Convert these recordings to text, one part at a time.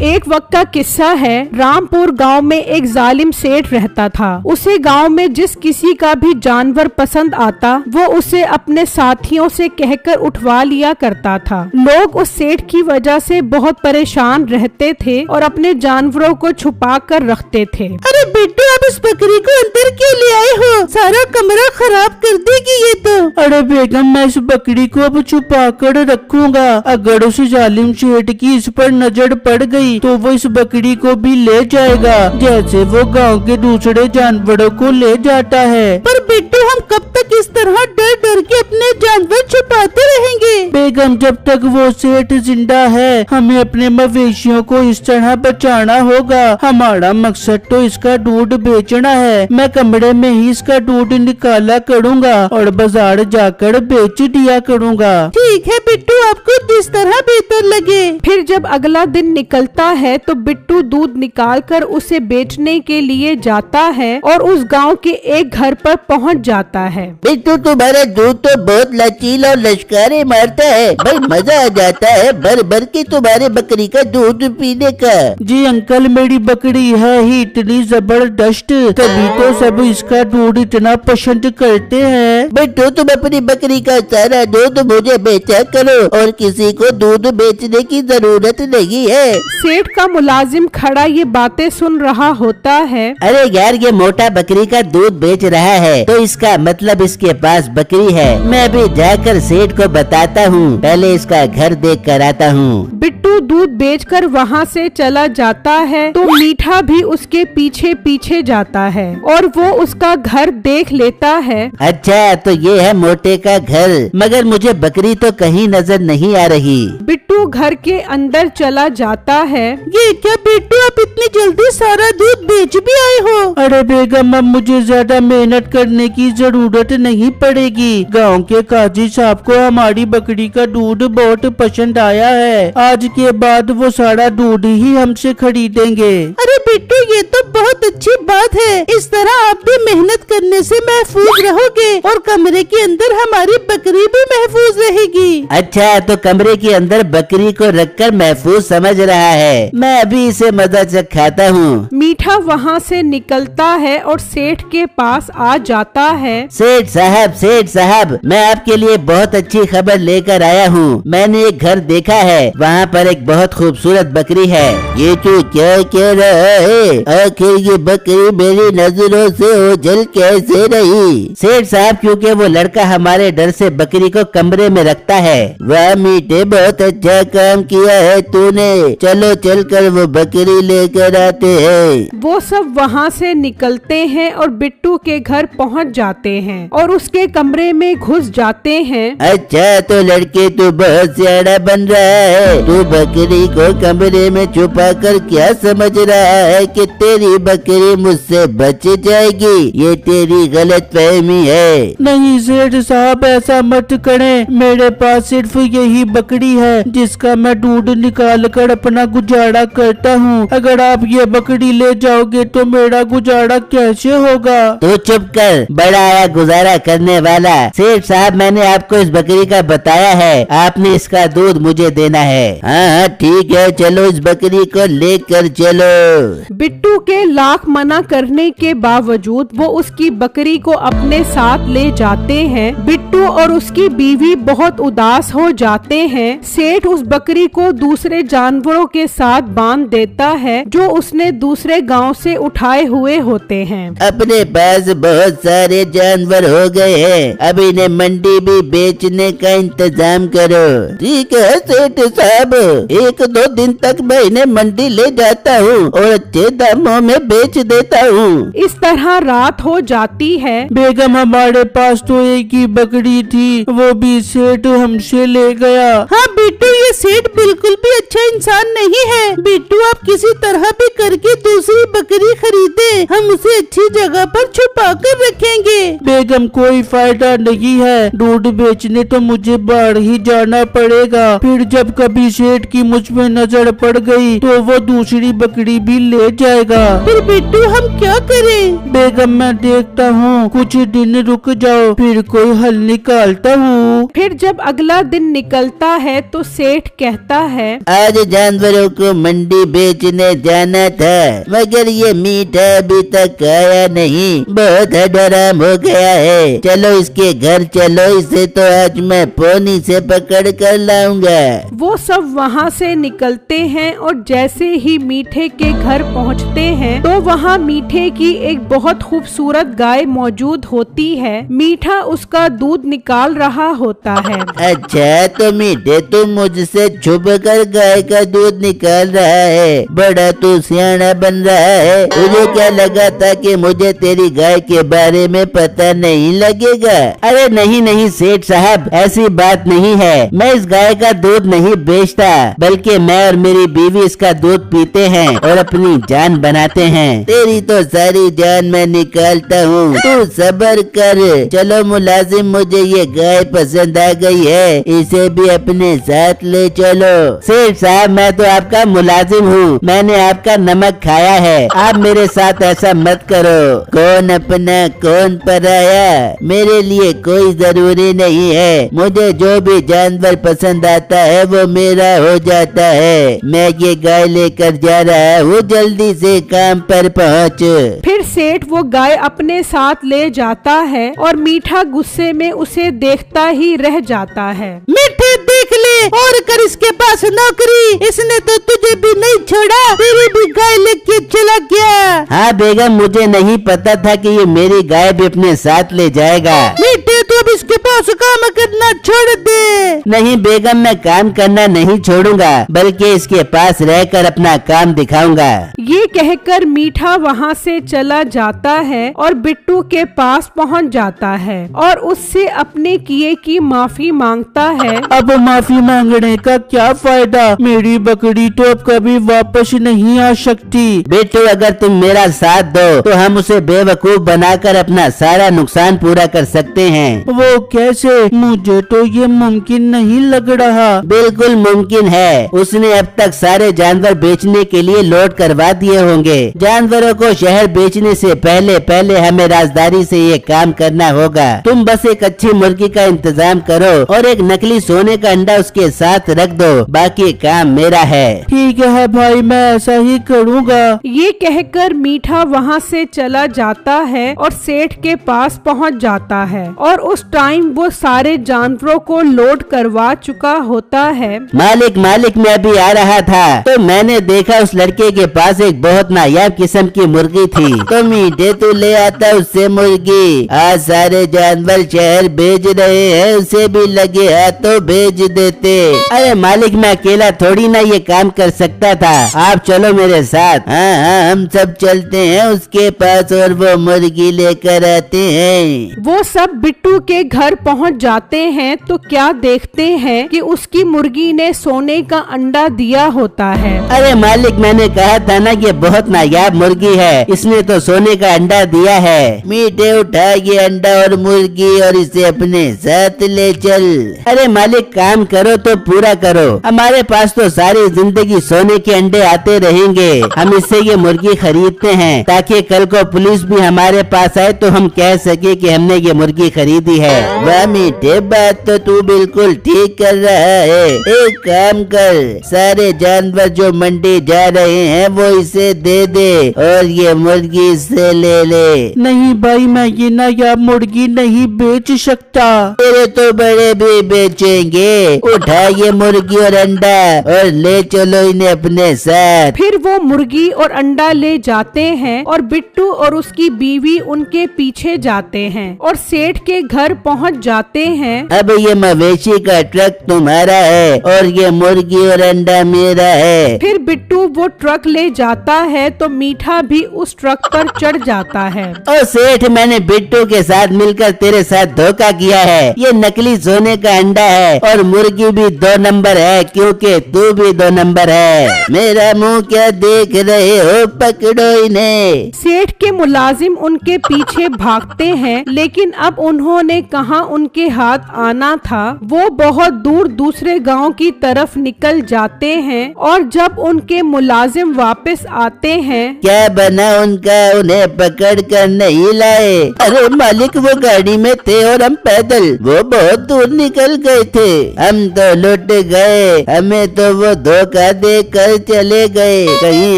एक वक्त का किस्सा है। रामपुर गांव में एक जालिम सेठ रहता था। उसे गांव में जिस किसी का भी जानवर पसंद आता वो उसे अपने साथियों से कहकर उठवा लिया करता था। लोग उस सेठ की वजह से बहुत परेशान रहते थे और अपने जानवरों को छुपा कर रखते थे। अरे बेटे, आप इस बकरी को अंदर क्यों ले आए हो? सारा कमरा खराब कर देगी ये तो। अरे बेगम, मैं इस बकरी को अब छुपा कर रखूंगा। अगर उस जालिम सेठ की इस पर नजर पड़ गई तो वो इस बकरी को भी ले जाएगा, जैसे वो गांव के दूसरे जानवरों को ले जाता है। पर बेटू, हम कब तक इस तरह डर डर के अपने जानवर छुपाते रहेंगे? बेगम, जब तक वो सेठ जिंदा है हमें अपने मवेशियों को इस तरह बचाना होगा। हमारा मकसद तो इसका दूध बेचना है। मैं कमरे में ही इसका दूध निकाला करूँगा और बाजार जाकर बेच दिया करूँगा। ठीक है बिट्टू, आपको जिस तरह बेहतर लगे। फिर जब अगला दिन निकलता है तो बिट्टू दूध निकालकर उसे बेचने के लिए जाता है और उस गांव के एक घर पर पहुंच जाता है। बिट्टू, तुम्हारा दूध तो बहुत लचीला और लश्कारे मारता है। भाई मजा आ जाता है भर भर के तुम्हारे बकरी का दूध पीने का। जी अंकल, मेरी बकरी है ही इतनी जबरदस्त, तभी तो सब इसका दूध इतना पसंद करते हैं। बिट्टू, तुम अपनी बकरी का सारा दूध मुझे बेचा करो और किसी को दूध बेचने की जरूरत नहीं है। सेठ का मुलाजिम खड़ा ये बातें सुन रहा होता है। अरे यार, ये मोटा बकरी का दूध बेच रहा है तो इसका मतलब इसके पास बकरी है। मैं भी जाकर सेठ को बताता हूँ, पहले इसका घर देख कर आता हूँ। बिट्टू दूध बेचकर वहाँ से चला जाता है तो मीठा भी उसके पीछे पीछे जाता है और वो उसका घर देख लेता है। अच्छा, तो ये है मोटे का घर, मगर मुझे बकरी तो कहीं नजर नहीं आ रही। बिट्टू घर के अंदर चला जाता है। ये क्या बिट्टू, आप इतनी जल्दी सारा दूध बेच भी आए हो? अरे बेगम, अब मुझे ज्यादा मेहनत करने की जरूरत नहीं पड़ेगी। गांव के काजी साहब को हमारी बकरी का दूध बहुत पसंद आया है। आज के बाद वो सारा दूध ही हमसे खरीदेंगे। अरे बिट्टू, ये तो बहुत अच्छी बात है। इस तरह आप भी मेहनत करने से महफूज रहोगे और कमरे के अंदर हमारी बकरी भी महफूज रहेगी। अच्छा, तो कमरे के अंदर बकरी को रखकर महफूज समझ रहा है। मैं अभी इसे मजा चखाता हूँ। मीठा वहाँ से निकलता है और सेठ के पास आ जाता है। सेठ साहब, मैं आपके लिए बहुत अच्छी खबर लेकर आया हूँ। मैंने एक घर देखा है, वहाँ पर एक बहुत खूबसूरत बकरी है। ये तो क्या कह रहा है? आखिर ये बकरी मेरी नजरों से ओझल कैसे रही? सेठ साहब, क्योंकि वो लड़का हमारे डर से बकरी को कमरे में रखता है। वाह मीठे, बहुत अच्छा काम किया है तूने। चलो चलकर वो बकरी लेकर आते हैं। वो सब वहाँ से निकलते हैं और बिट्टू के घर पहुँच जाते हैं और उसके कमरे में घुस जाते हैं। अच्छा, तो लड़के तू बहुत सियाना बन रहा है। तू बकरी को कमरे में छुपा कर क्या समझ रहा है कि तेरी बकरी मुझसे बच जाएगी? ये तेरी गलत फहमी है। नहीं सेठ साहब, ऐसा मत करें। मेरे पास सिर्फ यही बकरी है जिसका मैं दूध निकाल कर अपना गुजारा करता हूँ। अगर आप ये बकरी ले जाओगे तो मेरा गुजारा कैसे होगा? तू चुप कर, बड़ा आया गुजारा करने वाला। सेठ साहब, मैंने आपको इस बकरी का बताया है, आपने इसका दूध मुझे देना है। हाँ, ठीक है, चलो इस बकरी को लेकर चलो। बिट्टू के लाख मना करने के बावजूद वो उसकी बकरी को अपने साथ ले जाते हैं। बिट्टू और उसकी बीवी बहुत उदास हो जाते हैं। सेठ उस बकरी को दूसरे जानवरों के साथ बांध देता है जो उसने दूसरे गांव से उठाए हुए होते हैं। अपने पास बहुत सारे जानवर हो गए हैं, अब इन्हें मंडी भी बेचने का इंतजाम करो। ठीक है सेठ साहब, 1-2 दिन तक मैं इन्हें मंडी ले जाता हूँ और अच्छे दामों में बेच देता हूँ। इस तरह रात हो जाती है। बेगम, हमारे पास तो एक ही बकरी थी, वो भी सेठ हमसे ले गया। हाँ बिट्टू, ये सेठ बिल्कुल भी अच्छा इंसान नहीं है। बिट्टू, आप किसी तरह भी करके दूसरी बकरी खरीदे, हम उसे अच्छी जगह पर छुपा नौकर रखेंगे। बेगम कोई फायदा नहीं है, दूध बेचने तो मुझे बाहर ही जाना पड़ेगा। फिर जब कभी सेठ की मुझ पे नजर पड़ गई तो वो दूसरी बकरी भी ले जाएगा। फिर बिट्टू हम क्या करें? बेगम मैं देखता हूँ, कुछ दिन रुक जाओ, फिर कोई हल निकालता हूँ। फिर जब अगला दिन निकलता है तो सेठ कहता है, आज जानवरों को मंडी बेचने जाना था, मगर ये मीठा अभी तक आया नहीं, बहुत हडराम हो गया है। चलो इसके घर चलो, इसे तो आज मैं पोनी से पकड़ कर लाऊंगा। वो सब वहाँ से निकलते हैं और जैसे ही मीठे के घर पहुँचते हैं तो वहाँ मीठे की एक बहुत खूबसूरत गाय मौजूद होती है। मीठा उसका दूध निकाल रहा होता है। अच्छा तो मीठे तुम मुझसे छुप कर गाय का दूध निकाल रहा है, बड़ा तू सियाना बन रहा है। मुझे क्या लगा था कि मुझे तेरी गाय के बारे में पता नहीं लगेगा। अरे नहीं नहीं सेठ साहब, ऐसी बात नहीं है। मैं इस गाय का दूध नहीं बेचता, बल्कि मैं और मेरी बीवी इसका दूध पीते हैं और अपनी जान बनाते हैं। तेरी तो सारी जान मैं निकालता हूँ, तू सब्र कर। चलो मुलाजिम, मुझे ये गाय पसंद आ गई है, इसे भी अपने साथ ले चलो। सेठ साहब मैं तो आपका मुलाजिम हूँ, मैंने आपका नमक खाया है, आप मेरे साथ ऐसा मत करो। कौन अपना कौन पराया, मेरे लिए कोई जरूरी नहीं है। मुझे जो भी जानवर पसंद आता है वो मेरा हो जाता है। मैं ये गाय लेकर जा रहा हूँ, जल्दी से काम पर पहुँच। फिर सेठ वो गाय अपने साथ ले जाता है और मीठा गुस्से में उसे देखता ही रह जाता है। मीठे देख ले और कर इसके पास नौकरी, इसने तो तुझे भी नहीं छोड़ा, तेरी भी गाय लेके चला गया। हाँ बेगम, मुझे नहीं पता था कि ये मेरी गाय भी अपने साथ ले जाएगा। मीठे तू अब इसके पास काम करना छोड़ दे। नहीं बेगम, मैं काम करना नहीं छोड़ूंगा, बल्कि इसके पास रहकर अपना काम दिखाऊंगा। ये कहकर मीठा वहाँ से चला जाता है और बिट्टू के पास पहुँच जाता है और उससे अपने किए की माफी मांगता है। अब माफी मांगने का क्या फायदा, मेरी बकरी तो अब कभी वापस नहीं आ सकती। बिट्टू अगर तुम मेरा साथ दो तो हम उसे बेवकूफ बनाकर अपना सारा नुकसान पूरा कर सकते हैं। वो कैसे, मुझे तो ये मुमकिन नहीं लग रहा। बिल्कुल मुमकिन है, उसने अब तक सारे जानवर बेचने के लिए लोड करवा दिए होंगे। जानवरों को शहर बेचने से पहले पहले हमें राजदारी से ये काम करना होगा। तुम बस एक अच्छी मुर्गी का इंतजाम करो और एक नकली सोने का अंडा उसके साथ रख दो, बाकी काम मेरा है। ठीक है भाई, मैं ऐसा ही करूँगा। ये कहकर मीठा वहाँ से चला जाता है और सेठ के पास पहुँच जाता है और उस टाइम वो सारे जानवरों को लोड करवा चुका होता है। मालिक मालिक, मैं अभी आ रहा था तो मैंने देखा उस लड़के के पास एक बहुत नायाब किस्म की मुर्गी थी, तो मीठे तू ले आता उससे मुर्गी। आज सारे जानवर शहर भेज रहे हैं, उसे भी लगे हाथों भेज देते। अरे मालिक, मैं अकेला थोड़ी ना ये काम कर सकता था, आप चलो मेरे साथ। हाँ हाँ, हम सब चलते हैं उसके पास और वो मुर्गी लेकर आते हैं। वो सब बिट्टू के घर पहुंच जाते हैं तो क्या देखते हैं कि उसकी मुर्गी ने सोने का अंडा दिया होता है। अरे मालिक, मैंने कहा था ना ये बहुत नायाब मुर्गी है, इसने तो सोने का अंडा दिया है। मीठे उठा ये अंडा और मुर्गी और इसे अपने साथ ले चल। अरे मालिक, काम करो तो पूरा करो, हमारे पास तो सारी जिंदगी सोने के अंडे आते रहेंगे। हम इससे ये मुर्गी खरीदते हैं ताकि कल को पुलिस भी हमारे पास आए तो हम कह सके कि हमने ये मुर्गी खरीदी है। वाह मीठे, बात तो तू बिल्कुल ठीक कर रहा है। एक काम कर, सारे जानवर जो मंडी जा रहे हैं वो इसे दे दे और ये मुर्गी इससे ले ले। नहीं भाई, मैं ये नायाब मुर्गी नहीं बेच सकता। तेरे तो बड़े भी बेचेंगे। उठा ये मुर्गी और अंडा और ले चलो इन्हें अपने साथ। फिर वो मुर्गी और अंडा ले जाते हैं और बिट्टू और उसकी बीवी उनके पीछे जाते हैं और सेठ के घर घर पहुंच जाते हैं। अब ये मवेशी का ट्रक तुम्हारा है और ये मुर्गी और अंडा मेरा है। फिर बिट्टू वो ट्रक ले जाता है तो मीठा भी उस ट्रक पर चढ़ जाता है। ओ सेठ, मैंने बिट्टू के साथ मिलकर तेरे साथ धोखा किया है। ये नकली सोने का अंडा है और मुर्गी भी 2 नंबर है, क्योंकि तू भी 2 नंबर है। मेरा मुंह क्या देख रहे हो, पकड़ो इन्हें। सेठ के मुलाजिम उनके पीछे भागते हैं, लेकिन अब उन्होंने कहाँ उनके हाथ आना था। वो बहुत दूर दूसरे गांव की तरफ निकल जाते हैं और जब उनके मुलाजिम वापस आते हैं, क्या बना उनका, उन्हें पकड़ कर नहीं लाए? अरे मालिक, वो गाड़ी में थे और हम पैदल, वो बहुत दूर निकल गए थे। हम तो लुट गए, हमें तो वो धोखा देकर चले गए। कहीं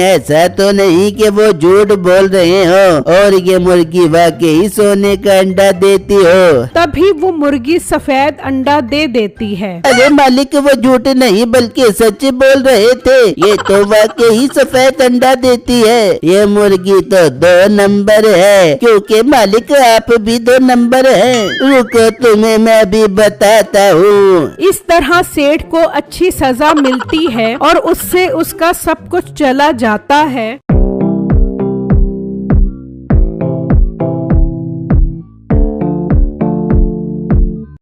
ऐसा तो नहीं कि वो झूठ बोल रहे हो और ये मुर्गी वाकई सोने का अंडा देती हो? तभी वो मुर्गी सफेद अंडा दे देती है। अरे मालिक, वो झूठ नहीं बल्कि सच बोल रहे थे। ये तो वाकई सफेद अंडा देती है। ये मुर्गी तो 2 नंबर है, क्योंकि मालिक आप भी 2 नंबर हैं। रुको, तुम्हें मैं भी बताता हूँ। इस तरह सेठ को अच्छी सजा मिलती है और उससे उसका सब कुछ चला जाता है।